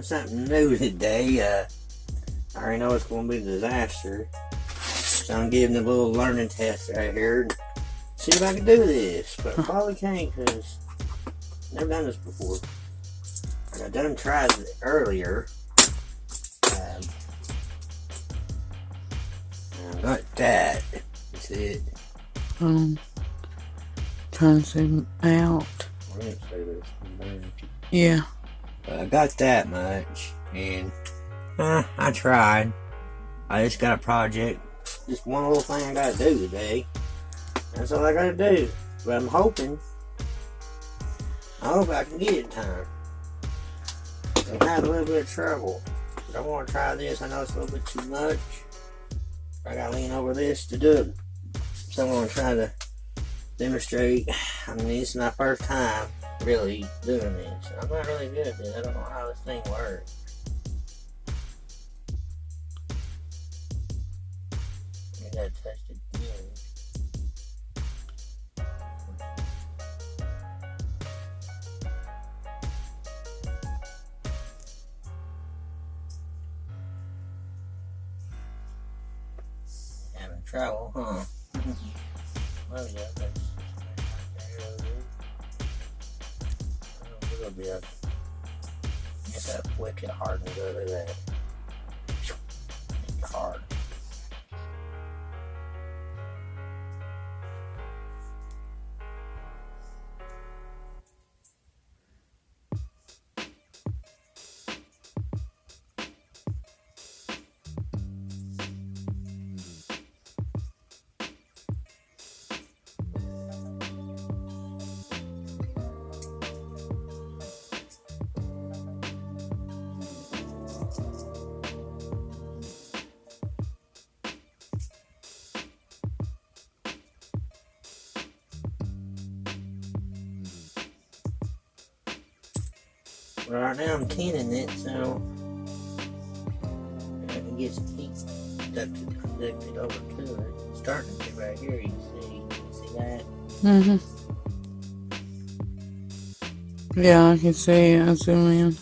trying something new today. I already know it's going to be a disaster. So I'm giving a little learning test right here. And see if I can do this. But I probably can't because I've never done this before. And I done tried it earlier. I got that. That's it. Trying to zoom out. I didn't say this. Yeah. But I got that much. And I tried. I just got a project. Just one little thing I gotta do today. That's all I gotta do. But I'm hoping. I hope I can get it in time. I've had a little bit of trouble. But I want to try this. I know it's a little bit too much. I gotta lean over this to do it. So I'm gonna try to demonstrate. I mean, this is my first time really doing this. I'm not really good at this. I don't know how this thing works. I gotta touch it again. Having trouble, huh? Well, yeah, that's a little bit. I guess that flick it hard and go to that. Make it hard. Well, right now I'm tinning it, so I can get some heat conducted over to it. It's starting to right here, you see that? Mm-hmm. Yeah, I can see it. I zoom in.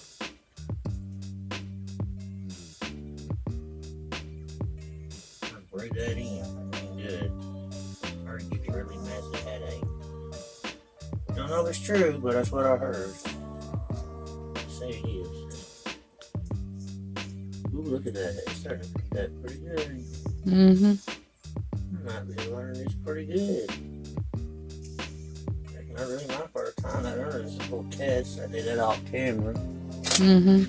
I'll breathe that in. That's good. Or it gives you a really massive headache. Don't know if it's true, but that's what I heard. Say it is. Ooh, look at that. It's starting to do that pretty good. Mm-hmm. I might be learning this pretty good. Not really my first time. I learned this whole test. I did that off camera. Mm-hmm.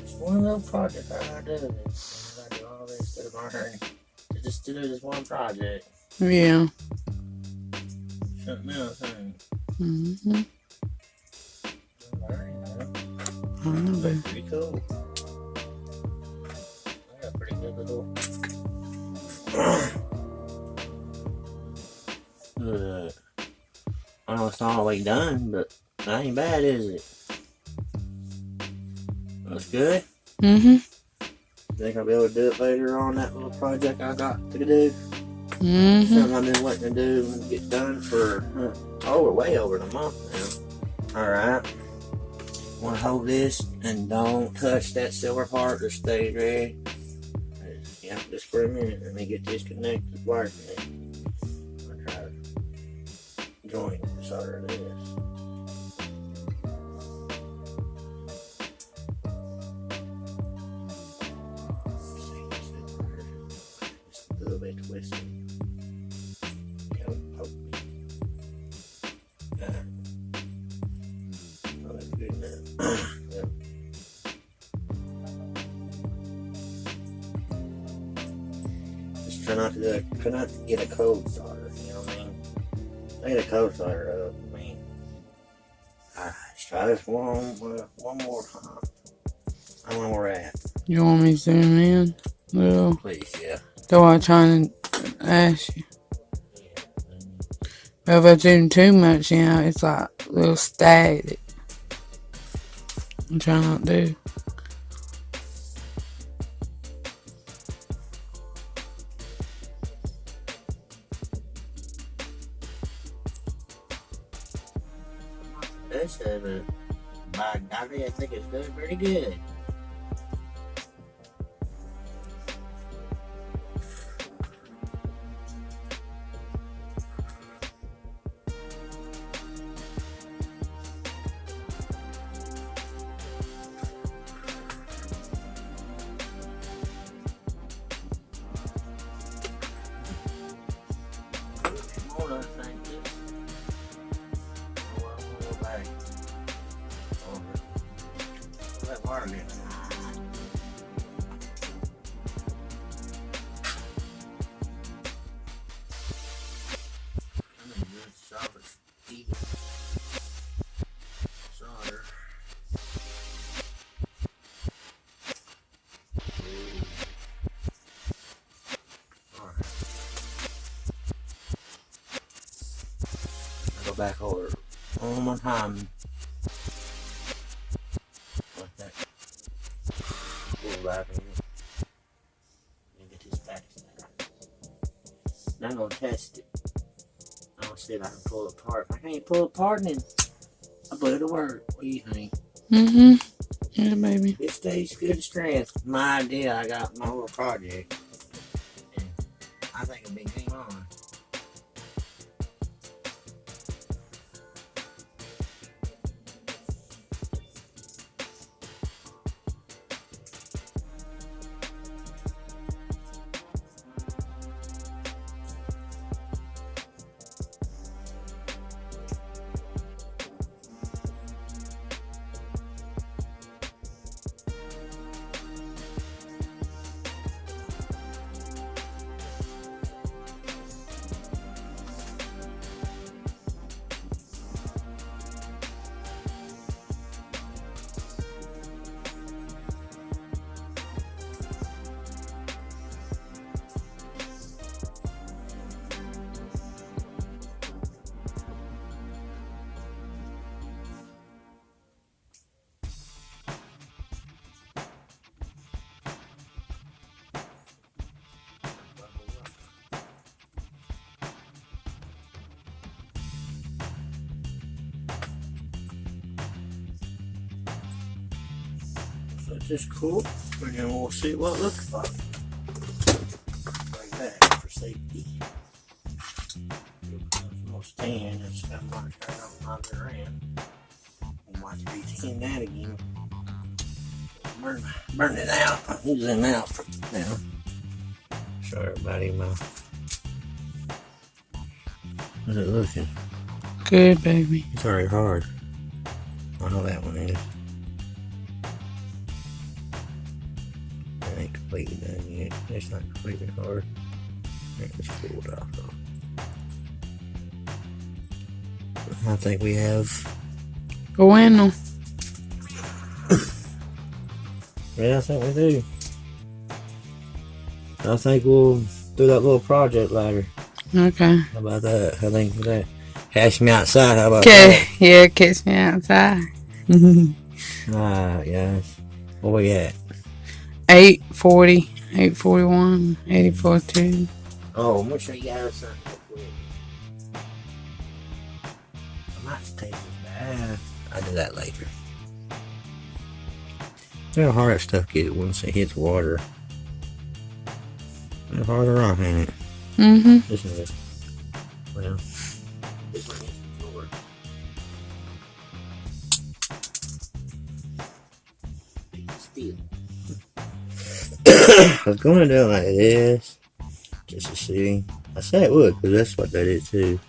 It's one of those projects I gotta do this. I do all this to learn. Just to do this one project. Yeah. Something else, ain't it? Mm-hmm. I know. That's pretty cool. I got a pretty good little. I know it's not all the way done, but that ain't bad, is it? That's good. Mm-hmm. Think I'll be able to do it later on that little project I got to do? Mm-hmm. Something I've been wanting to do and get done for way over a month now. Alright. Want to hold this and don't touch that silver part. Just stay ready. Yeah, just for a minute. Let me get this connected working. I'll try to join solder this. Just a little bit twisted. Yep. Just try not to get a cold solder, you know what I mean? I get a cold solder up, I mean. Alright, let's try this one more time. I don't know where we're at. You want me to zoom in? Little. Please, yeah. That's what I'm trying to ask you. But if I zoom too much in, it's like a little static. I'm trying not to. but I think it's doing pretty good. Go back over one more time. Like that. Go back in. And get this back. Now I'm gonna test it. I'm gonna see if I can pull it apart. If I can't pull it apart, then I'll put it to work. What do you think? Mm-hmm. Yeah, baby. It stays good strength. My idea, I got my little project. And I think it'll be game on. So it's just cool, and then we'll see what it looks like. Like that for safety. Almost 10, it's got my turn on the other end. We'll watch BT that again. Burn it out. Using it out now. Show everybody my. How's it looking? Good, baby. It's already hard. I know that one is. It ain't completely done yet. It's not completely hard. It's pulled off though. I think we have. Bueno. Yeah, I think we do. I think we'll do that little project ladder. Okay. How about that? I think that. Catch me outside. How about Okay. that? Yeah, catch me outside. Alright, guys. What we at? 840, 841, 842. Oh, I'm gonna show you guys something real quick. I might take this back. I'll do that later. Look how hard that stuff gets once it hits water. How hard or off, ain't it? Mm-hmm. This is it. Well, this one hits the floor. Steel. I was going to do it like this, just to see. I said it would, because that's what they did too.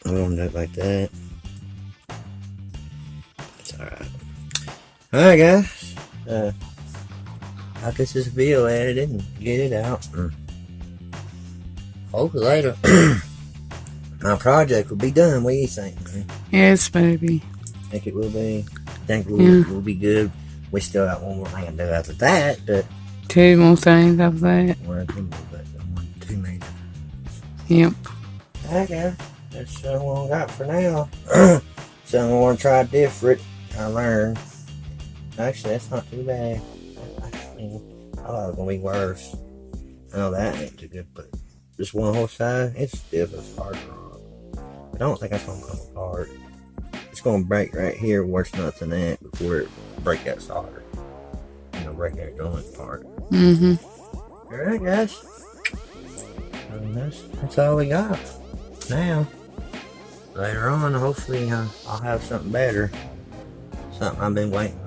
I'm going to do it like that. It's alright. Alright, guys. I'll get this video edited and get it out. Hopefully later, my project will be done. What do you think, man? Yes, baby. Think it will be? Think we'll be good? We still got one more thing to do after that, but 2 more things after that. Two major. Yep. Okay, that's what we got for now. Something I want to try different. I learned. Actually, that's not too bad. I thought it was gonna be worse. I know that ain't too good, but just one whole side, it's stiff as hard rock. I don't think that's gonna come apart. It's gonna break right here where it's nothing at before it break that solder. You know, break that joint part. Mm-hmm. Alright, guys. And that's all we got. Now, later on, hopefully, I'll have something better. Something I've been waiting